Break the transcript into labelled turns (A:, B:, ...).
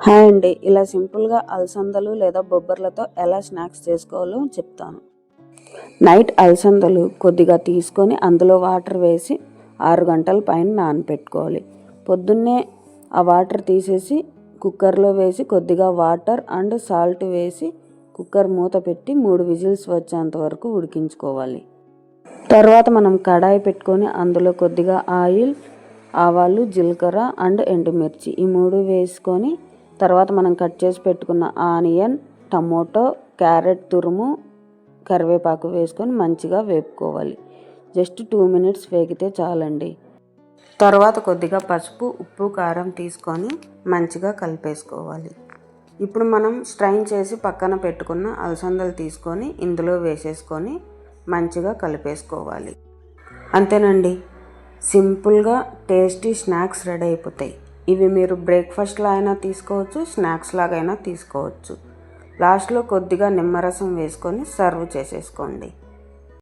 A: Hi అండి, ఇలా సింపుల్గా అలసందలు లేదా బొబ్బర్లతో ఎలా స్నాక్స్ చేసుకోవాలో చెప్తాను. నైట్ అలసందలు కొద్దిగా తీసుకొని అందులో వాటర్ వేసి 6 గంటల పైన నానపెట్టుకోవాలి. పొద్దున్నే ఆ వాటర్ తీసేసి కుక్కర్లో వేసి కొద్దిగా వాటర్ అండ్ సాల్ట్ వేసి కుక్కర్ మూత పెట్టి 3 విజిల్స్ వచ్చేంత వరకు ఉడికించుకోవాలి. తర్వాత మనం కడాయి పెట్టుకొని అందులో కొద్దిగా ఆయిల్, ఆవాలు, జీలకర్ర అండ్ ఎండుమిర్చి ఈ 3 వేసుకొని తర్వాత మనం కట్ చేసి పెట్టుకున్న ఆనియన్, టమోటో, క్యారెట్ తురుము, కరివేపాకు వేసుకొని మంచిగా వేపుకోవాలి. జస్ట్ 2 మినిట్స్ వేగితే చాలండి. తర్వాత కొద్దిగా పసుపు, ఉప్పు, కారం తీసుకొని మంచిగా కలిపేసుకోవాలి. ఇప్పుడు మనం స్ట్రైన్ చేసి పక్కన పెట్టుకున్న అలసందలు తీసుకొని ఇందులో వేసేసుకొని మంచిగా కలిపేసుకోవాలి. అంతేనండి, సింపుల్గా టేస్టీ స్నాక్స్ రెడీ అయిపోతాయి. ఇవి మీరు బ్రేక్ఫాస్ట్లో అయినా తీసుకోవచ్చు, స్నాక్స్ లాగైనా తీసుకోవచ్చు. లాస్ట్లో కొద్దిగా నిమ్మరసం వేసుకొని సర్వ్ చేసేసుకోండి.